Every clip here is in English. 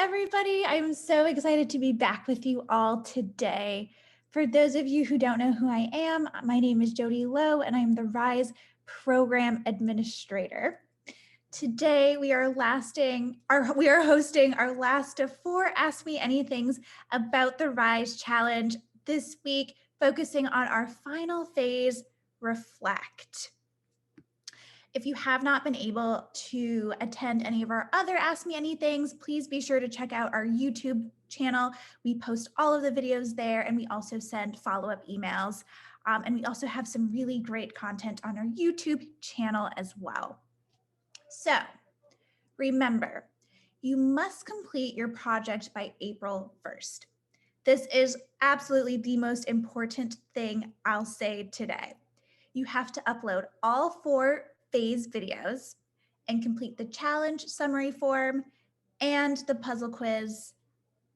everybody. I'm so excited to be back with you all today. For those of you who don't know who I am, my name is Jody Lowe, and I'm the RISE Program Administrator. Today, we are hosting our last of 4 Ask Me Anythings about the RISE Challenge this week, focusing on our final phase, Reflect. If you have not been able to attend any of our other Ask Me Anythings, please be sure to check out our YouTube channel. We post all of the videos there, and we also send follow-up emails. And we also have some really great content on our YouTube channel as well. So remember, you must complete your project by April 1st. This is absolutely the most important thing I'll say today. You have to upload all 4 phase videos and complete the challenge summary form and the puzzle quiz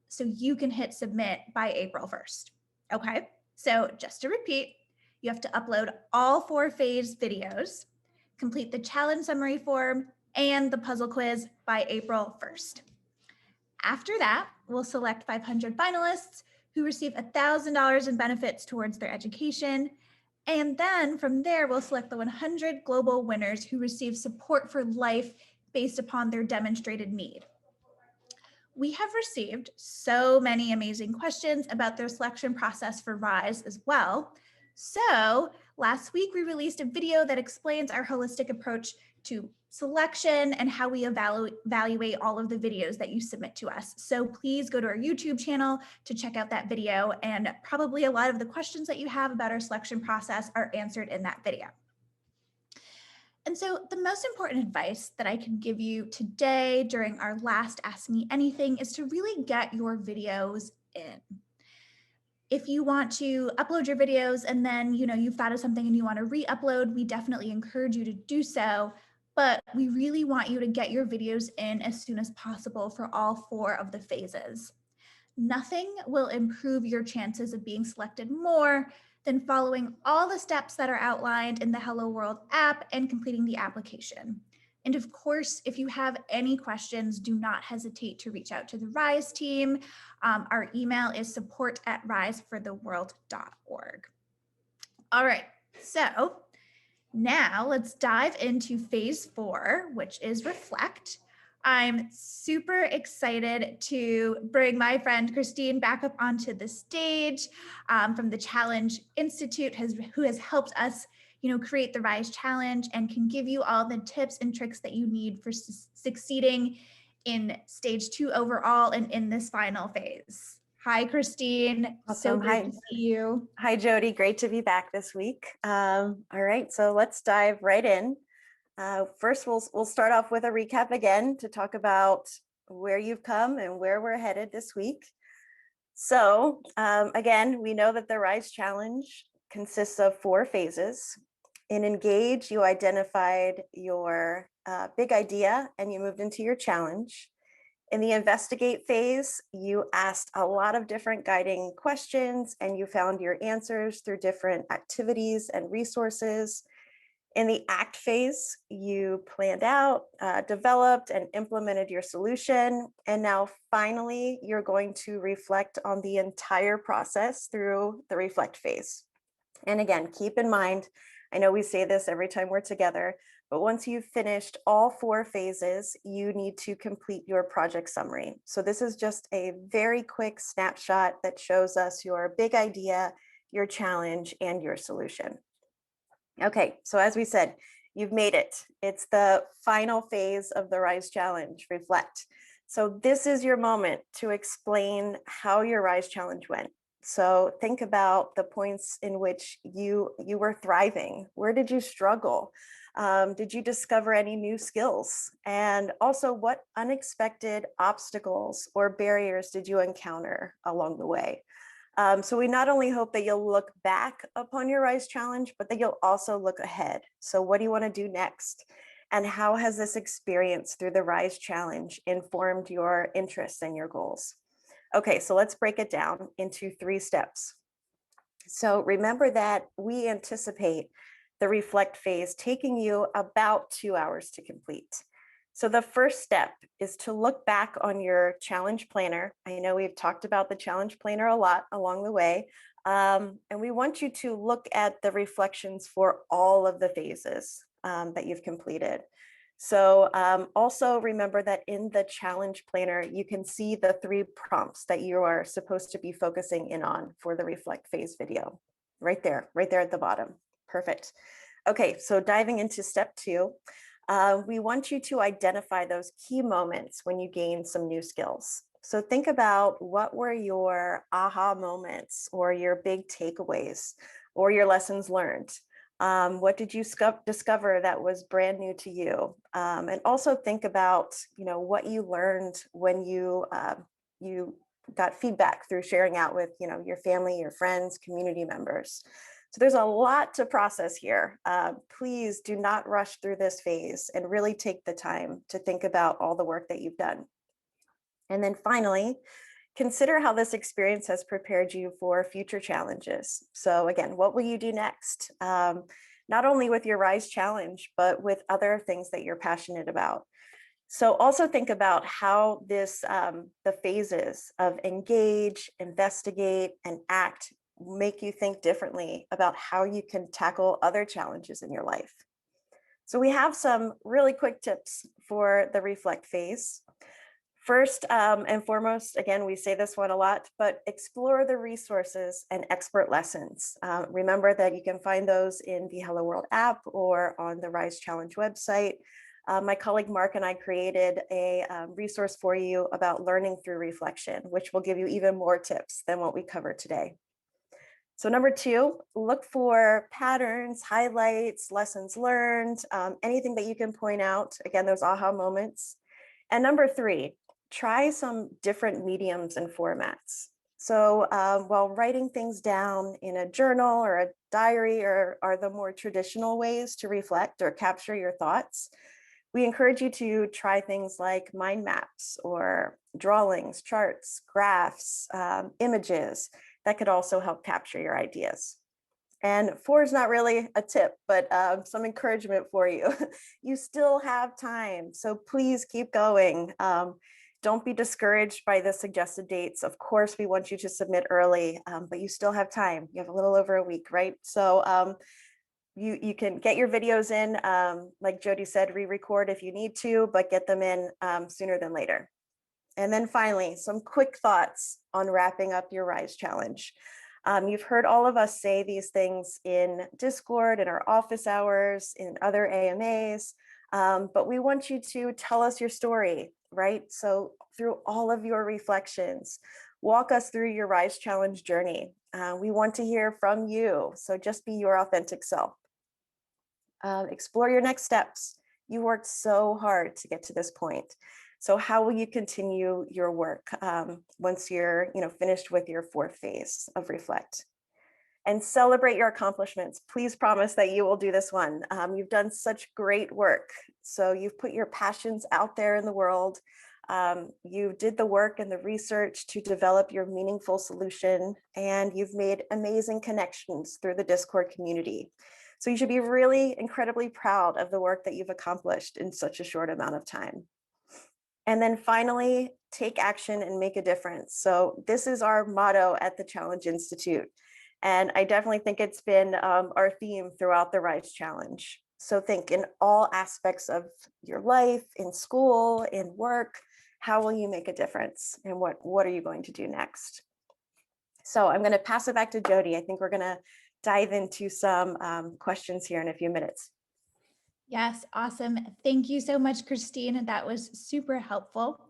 so you can hit submit by April 1st. Okay, so just to repeat, you have to upload all 4 phase videos, complete the challenge summary form and the puzzle quiz by April 1st. After that, we'll select 500 finalists who receive $1,000 in benefits towards their education. And then from there, we'll select the 100 global winners who receive support for life based upon their demonstrated need. We have received so many amazing questions about their selection process for RISE as well. So last week, we released a video that explains our holistic approach to selection and how we evaluate all of the videos that you submit to us. So please go to our YouTube channel to check out that video, and probably a lot of the questions that you have about our selection process are answered in that video. And so the most important advice that I can give you today during our last Ask Me Anything is to really get your videos in. If you want to upload your videos and then you've thought of something and you want to re-upload, we definitely encourage you to do so. But we really want you to get your videos in as soon as possible for all 4 of the phases. Nothing will improve your chances of being selected more than following all the steps that are outlined in the Hello World app and completing the application. And of course, if you have any questions, do not hesitate to reach out to the RISE team. Our email is support@risefortheworld.org. All right, so now let's dive into phase 4, which is Reflect. I'm super excited to bring my friend Christine back up onto the stage from the Challenge Institute, who has helped us create the RISE Challenge and can give you all the tips and tricks that you need for succeeding in stage 2 overall and in this final phase. Hi, Christine. Awesome. So great to see you. Hi, Jody. Great to be back this week. All right, so let's dive right in. First, we'll start off with a recap again to talk about where you've come and where we're headed this week. So again, we know that the RISE Challenge consists of 4 phases. In Engage, you identified your big idea and you moved into your challenge. In the Investigate phase, you asked a lot of different guiding questions and you found your answers through different activities and resources. In the Act phase, you planned out, developed, and implemented your solution. And now finally, you're going to reflect on the entire process through the Reflect phase. And again, keep in mind, I know we say this every time we're together, but once you've finished all 4 phases, you need to complete your project summary. So this is just a very quick snapshot that shows us your big idea, your challenge, and your solution. Okay, so as we said, you've made it. It's the final phase of the RISE Challenge, Reflect. So this is your moment to explain how your RISE Challenge went. So think about the points in which you were thriving. Where did you struggle? Did you discover any new skills? And also, what unexpected obstacles or barriers did you encounter along the way? So we not only hope that you'll look back upon your RISE Challenge, but that you'll also look ahead. So what do you want to do next? And how has this experience through the RISE Challenge informed your interests and your goals? Okay, so let's break it down into 3 steps. So remember that we anticipate the Reflect phase taking you about 2 hours to complete. So the first step is to look back on your challenge planner. I know we've talked about the challenge planner a lot along the way, and we want you to look at the reflections for all of the phases that you've completed. So also remember that in the challenge planner, you can see the 3 prompts that you are supposed to be focusing in on for the reflect phase video. Right there at the bottom. Perfect. Okay, so diving into step 2, we want you to identify those key moments when you gain some new skills. So think about what were your aha moments or your big takeaways or your lessons learned. What did you discover that was brand new to you? And also think about, what you learned when you got feedback through sharing out with, your family, your friends, community members. So there's a lot to process here. Please do not rush through this phase and really take the time to think about all the work that you've done. And then finally, consider how this experience has prepared you for future challenges. So again, what will you do next? Not only with your RISE challenge, but with other things that you're passionate about. So also think about how the phases of engage, investigate, and act make you think differently about how you can tackle other challenges in your life. So we have some really quick tips for the reflect phase. First and foremost, again, we say this one a lot, but explore the resources and expert lessons. Remember that you can find those in the Hello World app or on the RISE Challenge website. My colleague Mark and I created a resource for you about learning through reflection, which will give you even more tips than what we covered today. So number 2, look for patterns, highlights, lessons learned, anything that you can point out. Again, those aha moments. And number 3, try some different mediums and formats. So while writing things down in a journal or a diary are the more traditional ways to reflect or capture your thoughts, we encourage you to try things like mind maps or drawings, charts, graphs, images that could also help capture your ideas. And 4 is not really a tip, but some encouragement for you. You still have time, so please keep going. Don't be discouraged by the suggested dates. Of course, we want you to submit early, but you still have time. You have a little over a week, right? So you can get your videos in, like Jody said, re-record if you need to, but get them in sooner than later. And then finally, some quick thoughts on wrapping up your RISE challenge. You've heard all of us say these things in Discord, in our office hours, in other AMAs, but we want you to tell us your story, right? So through all of your reflections, walk us through your RISE challenge journey. We want to hear from you, so just be your authentic self. Explore your next steps. You worked so hard to get to this point. So how will you continue your work once you're finished with your 4th phase of reflect? And celebrate your accomplishments. Please promise that you will do this one. You've done such great work. So you've put your passions out there in the world. You did the work and the research to develop your meaningful solution, and you've made amazing connections through the Discord community. So you should be really incredibly proud of the work that you've accomplished in such a short amount of time. And then finally, take action and make a difference. So this is our motto at the Challenge Institute. And I definitely think it's been our theme throughout the RISE Challenge. So think in all aspects of your life, in school, in work, how will you make a difference? And what are you going to do next? So I'm going to pass it back to Jody. I think we're going to dive into some questions here in a few minutes. Yes, awesome. Thank you so much, Christine. That was super helpful.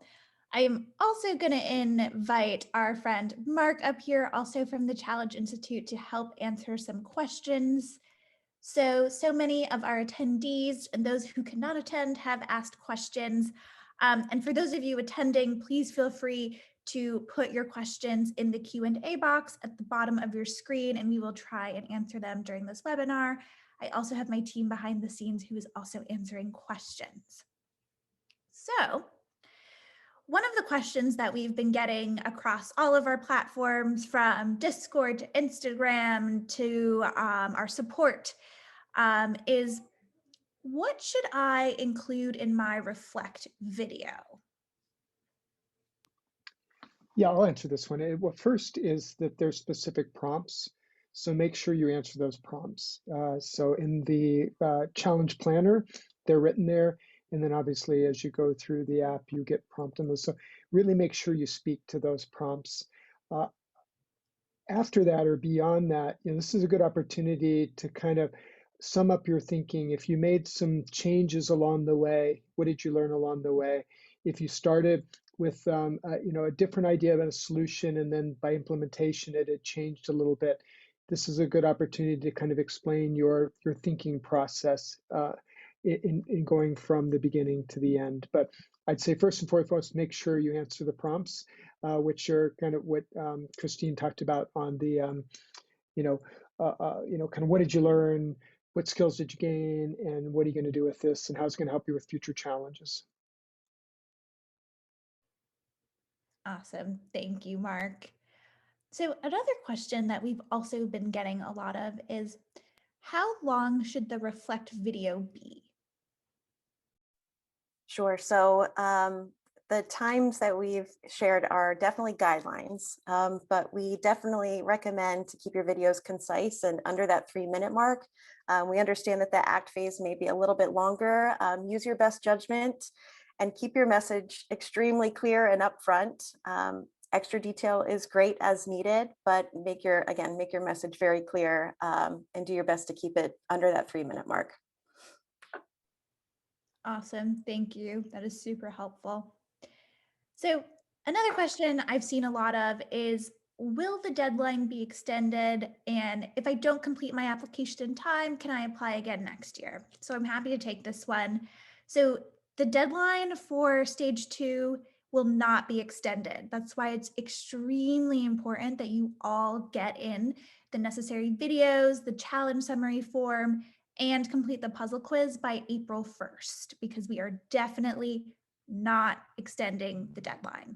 I am also going to invite our friend Mark up here, also from the Challenge Institute, to help answer some questions. So many of our attendees and those who cannot attend have asked questions. And for those of you attending, please feel free to put your questions in the Q&A box at the bottom of your screen, and we will try and answer them during this webinar. I also have my team behind the scenes who is also answering questions. So one of the questions that we've been getting across all of our platforms, from Discord to Instagram to our support, is what should I include in my Reflect video? Yeah, I'll answer this one. Well, first is that there's specific prompts, so make sure you answer those prompts. So in the challenge planner, they're written there, and then obviously as you go through the app, you get prompted on those. So really make sure you speak to those prompts. Uh, After that or beyond that, this is a good opportunity to kind of sum up your thinking. If you made some changes along the way, what did you learn along the way? If you started with a different idea about a solution, and then by implementation it had changed a little bit, this is a good opportunity to kind of explain your thinking process in going from the beginning to the end. But I'd say first and foremost, make sure you answer the prompts, which are kind of what Christine talked about on the, kind of what did you learn, what skills did you gain, and what are you going to do with this, and how it's going to help you with future challenges. Awesome. Thank you, Mark. So, another question that we've also been getting a lot of is how long should the Reflect video be? Sure. So the times that we've shared are definitely guidelines, but we definitely recommend to keep your videos concise and under that 3-minute mark. We understand that the act phase may be a little bit longer. Use your best judgment and keep your message extremely clear and upfront. Extra detail is great as needed, but make your message very clear, and do your best to keep it under that 3-minute mark. Awesome. Thank you. That is super helpful. So, another question I've seen a lot of is, will the deadline be extended? And if I don't complete my application in time, can I apply again next year? So, I'm happy to take this one. So, the deadline for stage 2 will not be extended. That's why it's extremely important that you all get in the necessary videos, the challenge summary form, and complete the puzzle quiz by April 1st, because we are definitely not extending the deadline.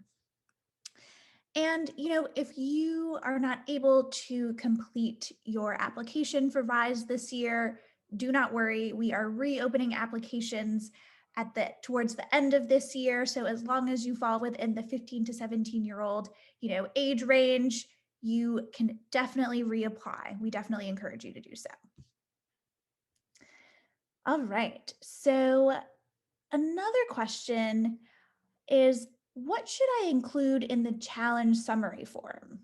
And, if you are not able to complete your application for RISE this year, do not worry. We are reopening applications towards the end of this year. So as long as you fall within the 15 to 17-year-old, age range, you can definitely reapply. We definitely encourage you to do so. All right. So another question is, what should I include in the challenge summary form?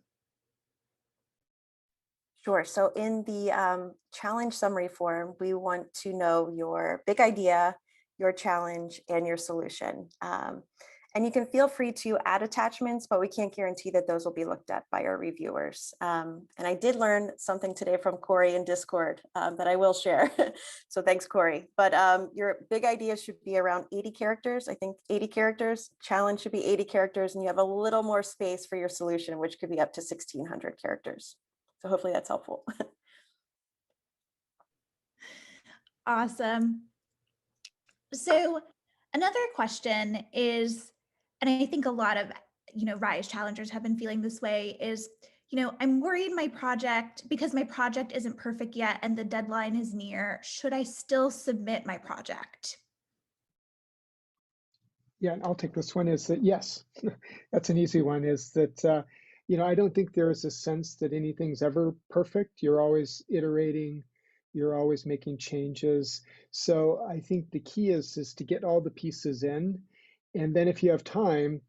Sure. So in the challenge summary form, we want to know your big idea, your challenge, and your solution. And you can feel free to add attachments, but we can't guarantee that those will be looked at by our reviewers. And I did learn something today from Corey in Discord that I will share. So thanks, Corey. But your big idea should be around 80 characters. I think 80 characters. Challenge should be 80 characters, and you have a little more space for your solution, which could be up to 1,600 characters. So hopefully that's helpful. Awesome. So another question is, and I think a lot of, RISE challengers have been feeling this way, is, I'm worried because my project isn't perfect yet and the deadline is near, should I still submit my project? Yeah, I'll take this one. Is that yes? That's an easy one. Is that I don't think there is a sense that anything's ever perfect. You're always iterating, you're always making changes. So I think the key is to get all the pieces in, and then if you have time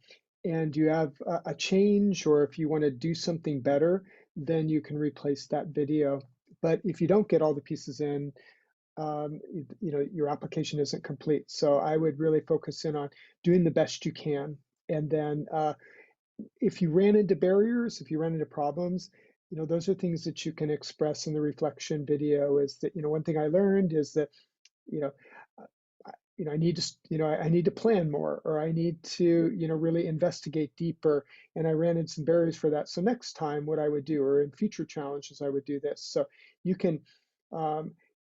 and you have a change, or if you want to do something better, then you can replace that video. But if you don't get all the pieces in, your application isn't complete. So I would really focus in on doing the best you can. And then if you ran into barriers, if you ran into problems, those are things that you can express in the reflection video. Is that, one thing I learned is that, you know, I need to, I need to plan more, or I need to, really investigate deeper. And I ran into some barriers for that. So next time, what I would do, or in future challenges, I would do this. So you can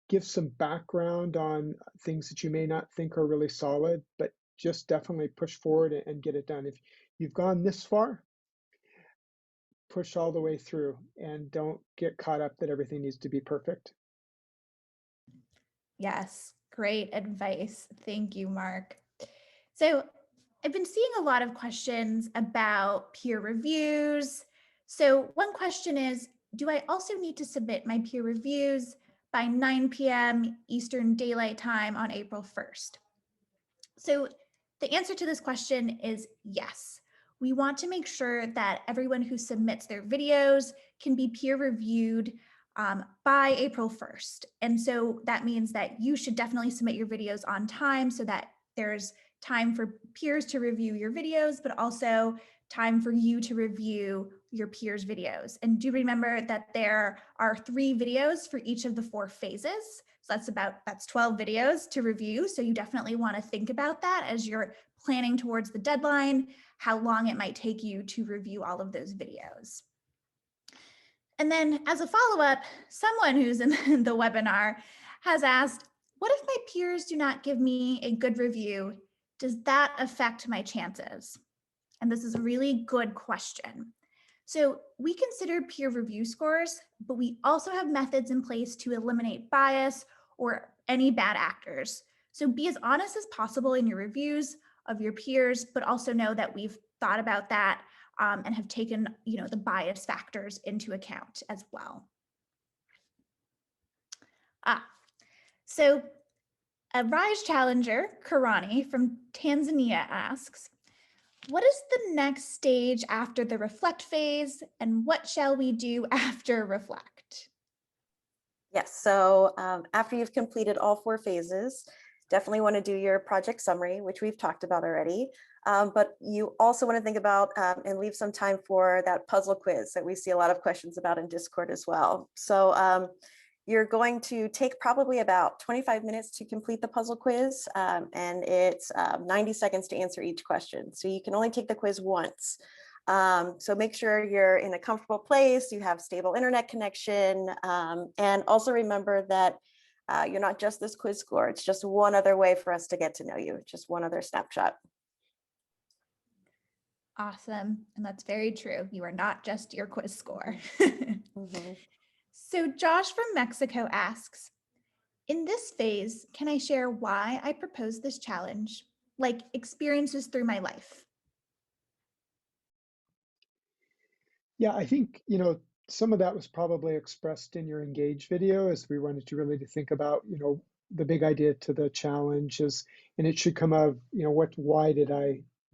give some background on things that you may not think are really solid, but just definitely push forward and get it done. If you've gone this far, push all the way through and don't get caught up that everything needs to be perfect. Yes, Great advice. Thank you, Mark. So I've been seeing a lot of questions about peer reviews. So one question is, do I also need to submit my peer reviews by 9 p.m. Eastern Daylight Time on April 1st? So the answer to this question is yes. We want to make sure that everyone who submits their videos can be peer reviewed by April 1st. And so that means that you should definitely submit your videos on time so that there's time for peers to review your videos, but also time for you to review your peers' videos. And do remember that there are 3 videos for each of the 4 phases. So that's 12 videos to review. So you definitely want to think about that as you're planning towards the deadline, how long it might take you to review all of those videos. And then as a follow-up, someone who's in the webinar has asked, what if my peers do not give me a good review? Does that affect my chances? And this is a really good question. So we consider peer review scores, but we also have methods in place to eliminate bias or any bad actors. So be as honest as possible in your reviews of your peers, but also know that we've thought about that and have taken, the bias factors into account as well. So a RISE challenger, Karani from Tanzania asks, what is the next stage after the reflect phase and what shall we do after reflect? Yes, so after you've completed all 4 phases, definitely want to do your project summary, which we've talked about already. But you also want to think about and leave some time for that puzzle quiz that we see a lot of questions about in Discord as well. So you're going to take probably about 25 minutes to complete the puzzle quiz, and it's 90 seconds to answer each question. So you can only take the quiz once. So make sure you're in a comfortable place, you have stable internet connection, and also remember that you're not just this quiz score. It's just one other way for us to get to know you, just one other snapshot. Awesome. And that's very true. You are not just your quiz score. Mm-hmm. So Josh from Mexico asks, in this phase, can I share why I proposed this challenge, like experiences through my life? Yeah, I think, some of that was probably expressed in your Engage video as we wanted you really to think about, the big idea to the challenge is, and it should come out of,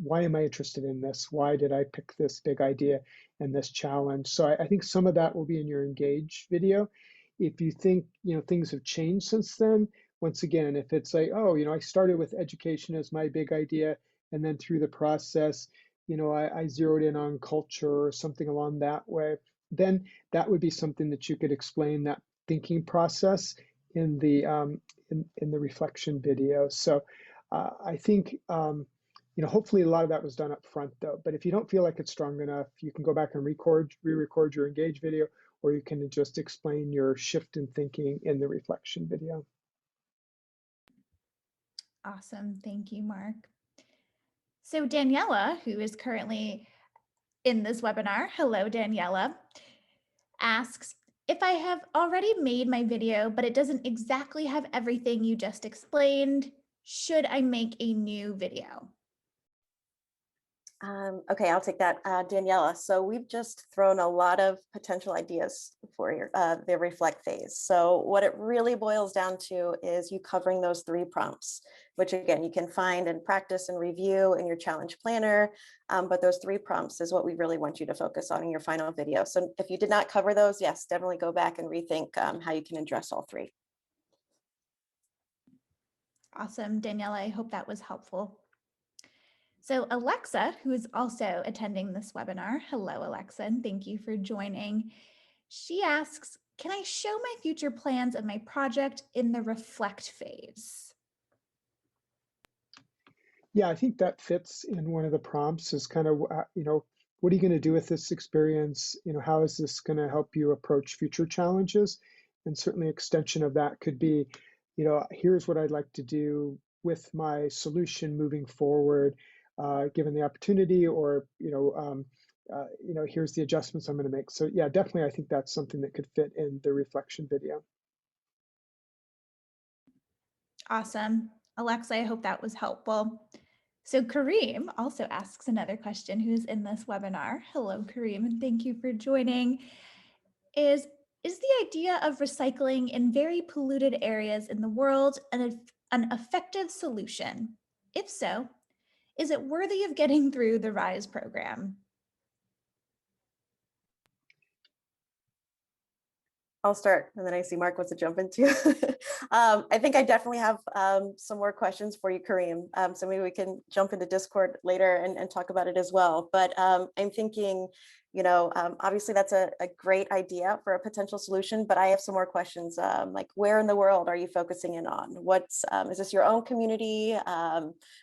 why am I interested in this? Why did I pick this big idea and this challenge? So I think some of that will be in your Engage video. If you think, things have changed since then, once again, if it's like, oh, I started with education as my big idea, and then through the process, I zeroed in on culture or something along that way, then that would be something that you could explain that thinking process in the in the reflection video. So I think hopefully a lot of that was done up front though. But if you don't feel like it's strong enough, you can go back and re-record your Engage video, or you can just explain your shift in thinking in the reflection video. Awesome. Thank you, Mark. So Daniela, who is currently in this webinar, hello, Daniela, asks, if I have already made my video, but it doesn't exactly have everything you just explained, should I make a new video? Okay, I'll take that, Daniela. So we've just thrown a lot of potential ideas for your, the reflect phase. So what it really boils down to is you covering those 3 prompts, which again, you can find and practice and review in your challenge planner. But those 3 prompts is what we really want you to focus on in your final video. So if you did not cover those, yes, definitely go back and rethink how you can address all 3. Awesome, Daniela, I hope that was helpful. So Alexa, who is also attending this webinar, hello Alexa, and thank you for joining. She asks, can I show my future plans of my project in the reflect phase? Yeah, I think that fits in one of the prompts is kind of, what are you going to do with this experience? How is this going to help you approach future challenges? And certainly extension of that could be, here's what I'd like to do with my solution moving forward, given the opportunity, or, here's the adjustments I'm going to make. So yeah, definitely, I think that's something that could fit in the reflection video. Awesome. Alexa, I hope that was helpful. So Kareem also asks another question who's in this webinar. Hello, Kareem, and thank you for joining. Is the idea of recycling in very polluted areas in the world an effective solution? If so, is it worthy of getting through the RISE program? I'll start, and then I see Mark wants to jump in too. I think I definitely have some more questions for you, Kareem. So maybe we can jump into Discord later and talk about it as well. But I'm thinking, obviously that's a great idea for a potential solution, but I have some more questions. Like, where in the world are you focusing in on? Is this your own community?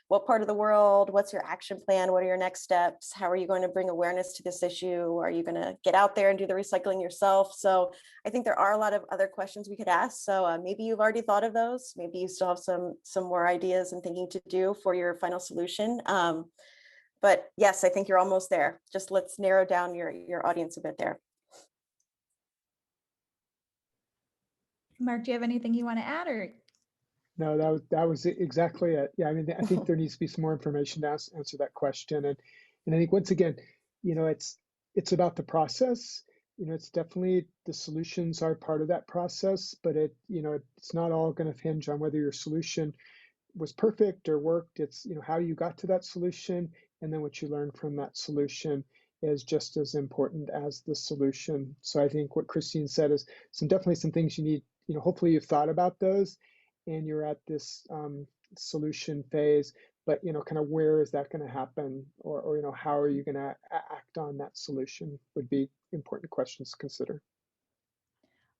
What part of the world? What's your action plan? What are your next steps? How are you going to bring awareness to this issue? Are you going to get out there and do the recycling yourself? So I think there are a lot of other questions we could ask. So maybe you've already thought of those. Maybe you still have some more ideas and thinking to do for your final solution. But yes, I think you're almost there. Just let's narrow down your audience a bit there. Mark, do you have anything you want to add, or? No, that was exactly it. Yeah, I mean, I think there needs to be some more information to answer that question. And I think once again, it's about the process. It's definitely the solutions are part of that process, but it's not all going to hinge on whether your solution was perfect or worked. It's, how you got to that solution, and then what you learn from that solution is just as important as the solution. So I think what Christine said is definitely some things you need, hopefully you've thought about those and you're at this solution phase, but kind of where is that going to happen, or how are you going to act on that solution would be important questions to consider.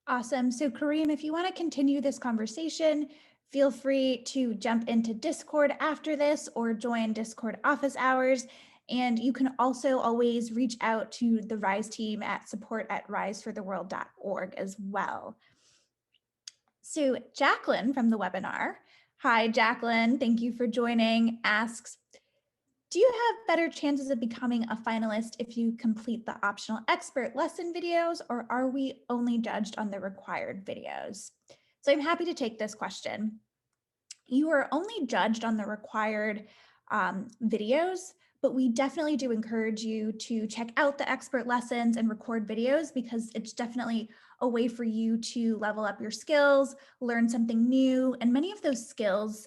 Awesome. So Kareem, if you want to continue this conversation, feel free to jump into Discord after this or join Discord office hours. And you can also always reach out to the RISE team at support@risefortheworld.org as well. So Jacqueline from the webinar, hi Jacqueline, thank you for joining, asks, do you have better chances of becoming a finalist if you complete the optional expert lesson videos, or are we only judged on the required videos? So I'm happy to take this question. You are only judged on the required videos, but we definitely do encourage you to check out the expert lessons and record videos, because it's definitely a way for you to level up your skills, learn something new, and many of those skills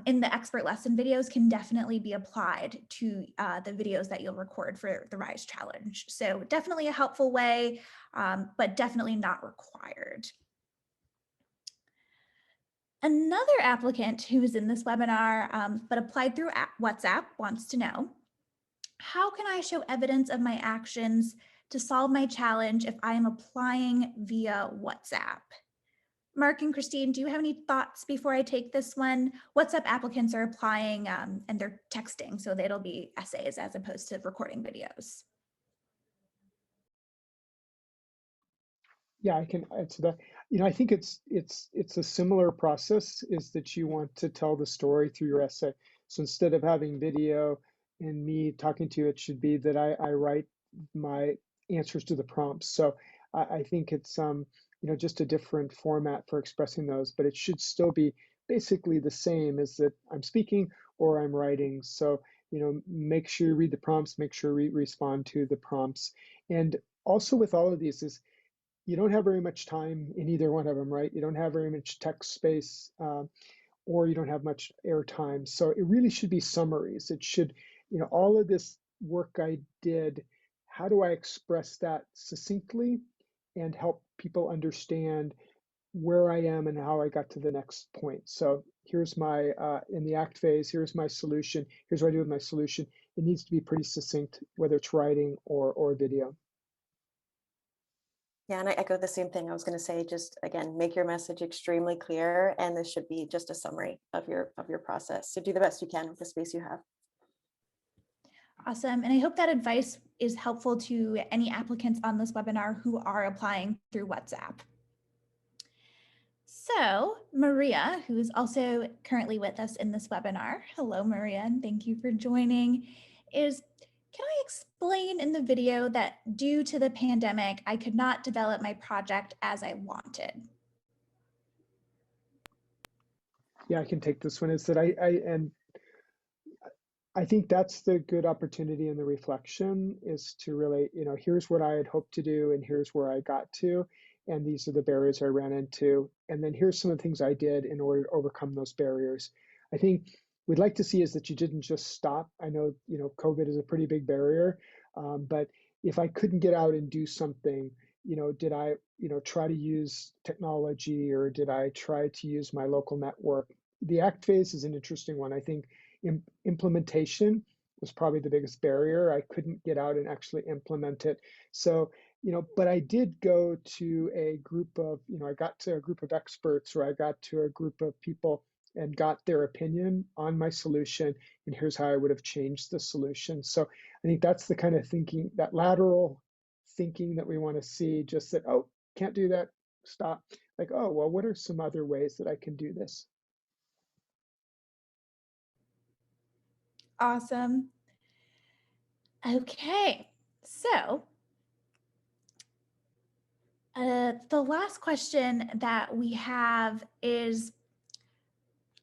in the expert lesson videos can definitely be applied to the videos that you'll record for the RISE challenge. So definitely a helpful way, but definitely not required. Another applicant who is in this webinar but applied through WhatsApp wants to know, how can I show evidence of my actions to solve my challenge if I am applying via WhatsApp? Mark and Christine, do you have any thoughts before I take this one? WhatsApp applicants are applying and they're texting, so it'll be essays as opposed to recording videos. Yeah, I can answer that. I think it's a similar process, is that you want to tell the story through your essay. So instead of having video and me talking to you, it should be that I write my answers to the prompts. So I think it's just a different format for expressing those, but it should still be basically the same, as that I'm speaking or I'm writing. So make sure you read the prompts, make sure you respond to the prompts. And also with all of these is, you don't have very much time in either one of them, right? You don't have very much text space, or you don't have much air time. So it really should be summaries. It should, all of this work I did, how do I express that succinctly and help people understand where I am and how I got to the next point. So here's my, in the act phase, here's my solution, here's what I do with my solution. It needs to be pretty succinct, whether it's writing or video. Yeah, and I echo the same thing. I was going to say, just again, make your message extremely clear, and this should be just a summary of your process. So do the best you can with the space you have. Awesome, and I hope that advice is helpful to any applicants on this webinar who are applying through WhatsApp. So Maria, who is also currently with us in this webinar, hello Maria, and thank you for joining, can I explain in the video that due to the pandemic, I could not develop my project as I wanted? Yeah, I can take this one. Is that and I think that's the good opportunity in the reflection is to really, here's what I had hoped to do and here's where I got to. And these are the barriers I ran into. And then here's some of the things I did in order to overcome those barriers. I think we'd like to see is that you didn't just stop. I know, COVID is a pretty big barrier. But if I couldn't get out and do something, did I, try to use technology or did I try to use my local network? The ACT phase is an interesting one. I think implementation was probably the biggest barrier. I couldn't get out and actually implement it. So, but I did go to a group of, I got to a group of experts or I got to a group of people and got their opinion on my solution. And here's how I would have changed the solution. So I think that's the kind of thinking, that lateral thinking that we want to see, just that, oh, can't do that, stop. Like, oh, well, what are some other ways that I can do this? Awesome. Okay, so the last question that we have is,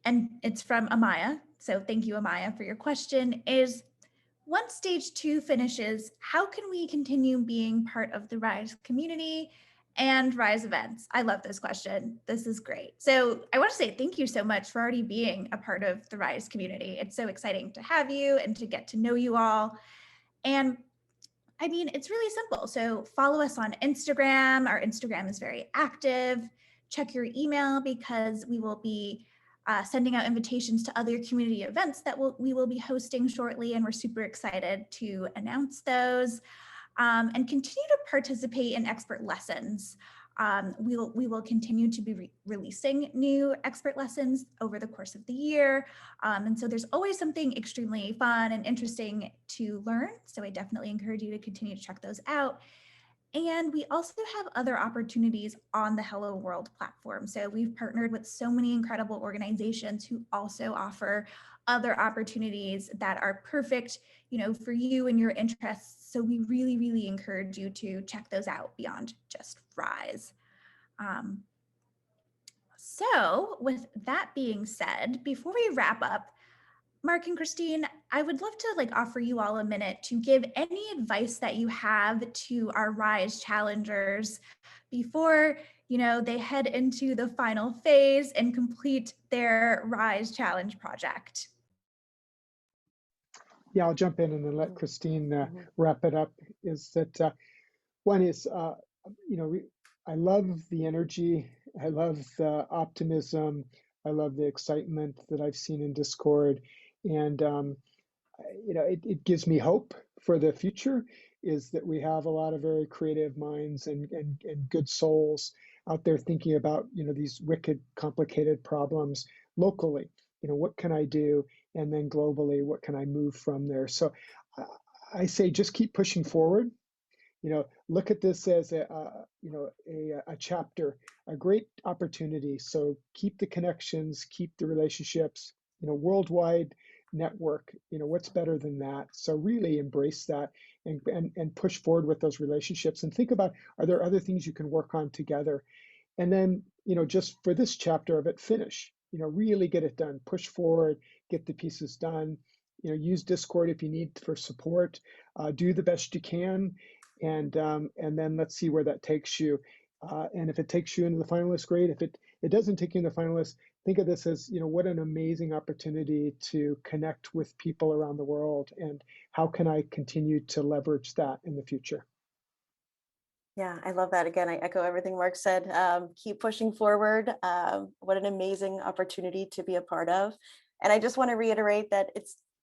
and it's from Amaya. So thank you, Amaya, for your question is, once stage 2 finishes, how can we continue being part of the RISE community and RISE events? I love this question. This is great. So I want to say thank you so much for already being a part of the RISE community. It's so exciting to have you and to get to know you all. And I mean, it's really simple. So follow us on Instagram. Our Instagram is very active. Check your email because we will be sending out invitations to other community events that we will be hosting shortly, and we're super excited to announce those. And continue to participate in expert lessons. We will continue to be releasing new expert lessons over the course of the year. And so there's always something extremely fun and interesting to learn. So I definitely encourage you to continue to check those out. And we also have other opportunities on the Hello World platform. So we've partnered with so many incredible organizations who also offer other opportunities that are perfect, for you and your interests. So we really, really encourage you to check those out beyond just RISE. So with that being said, before we wrap up, Mark and Christine, I would love to offer you all a minute to give any advice that you have to our RISE challengers before, they head into the final phase and complete their RISE challenge project. Yeah, I'll jump in and then let Christine wrap it up. Is that one is, I love the energy. I love the optimism. I love the excitement that I've seen in Discord. And, it gives me hope for the future is that we have a lot of very creative minds and good souls out there thinking about, these wicked, complicated problems locally. What can I do? And then globally, what can I move from there? So I say just keep pushing forward. Look at this as a chapter, a great opportunity. So keep the connections, keep the relationships, worldwide network, what's better than that? So really embrace that and push forward with those relationships and think about, are there other things you can work on together? And then, just for this chapter of it, finish, really get it done, push forward, get the pieces done, use Discord if you need for support, do the best you can. And then let's see where that takes you. And if it takes you into the finalist, great. If it doesn't take you into the finalist, think of this as, what an amazing opportunity to connect with people around the world. And how can I continue to leverage that in the future? Yeah, I love that. Again, I echo everything Mark said. Keep pushing forward. What an amazing opportunity to be a part of. And I just want to reiterate that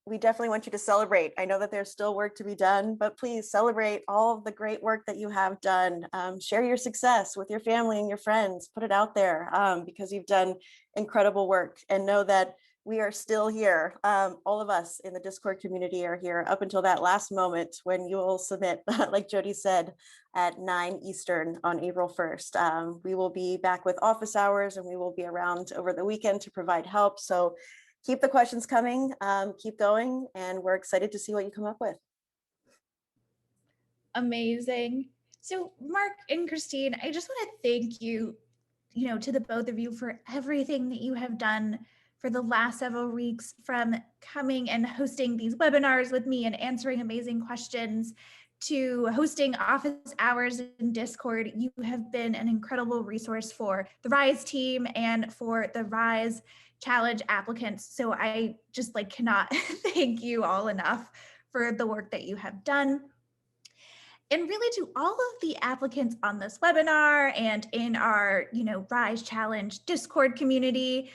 we definitely want you to celebrate. I know that there's still work to be done, but please celebrate all of the great work that you have done. Share your success with your family and your friends. Put it out there because you've done incredible work, and know that we are still here. All of us in the Discord community are here up until that last moment when you will submit, like Jody said, at 9 Eastern on April 1st. We will be back with office hours and we will be around over the weekend to provide help. So keep the questions coming, keep going, and we're excited to see what you come up with. Amazing. So Mark and Christine, I just want to thank you, to the both of you for everything that you have done for the last several weeks, from coming and hosting these webinars with me and answering amazing questions to hosting office hours in Discord. You have been an incredible resource for the RISE team and for the RISE Challenge applicants. So I just cannot thank you all enough for the work that you have done. And really, to all of the applicants on this webinar and in our, RISE Challenge Discord community,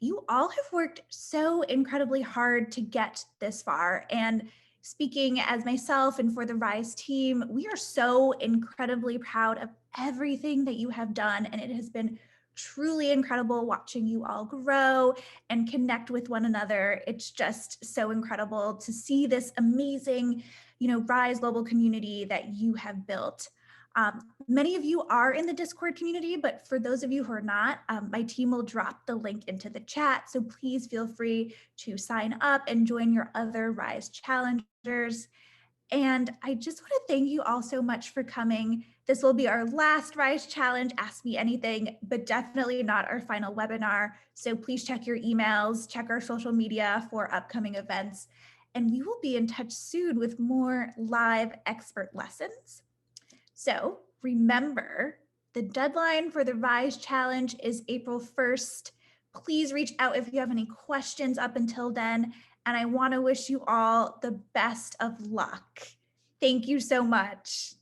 you all have worked so incredibly hard to get this far. And speaking as myself and for the RISE team, we are so incredibly proud of everything that you have done. And it has been truly incredible watching you all grow and connect with one another. It's just so incredible to see this amazing, RISE global community that you have built. Many of you are in the Discord community, but for those of you who are not, my team will drop the link into the chat. So please feel free to sign up and join your other RISE challengers. And I just want to thank you all so much for coming. This will be our last RISE Challenge, Ask Me Anything, but definitely not our final webinar. So please check your emails, check our social media for upcoming events, and we will be in touch soon with more live expert lessons. So remember, the deadline for the RISE Challenge is April 1st. Please reach out if you have any questions up until then. And I want to wish you all the best of luck. Thank you so much.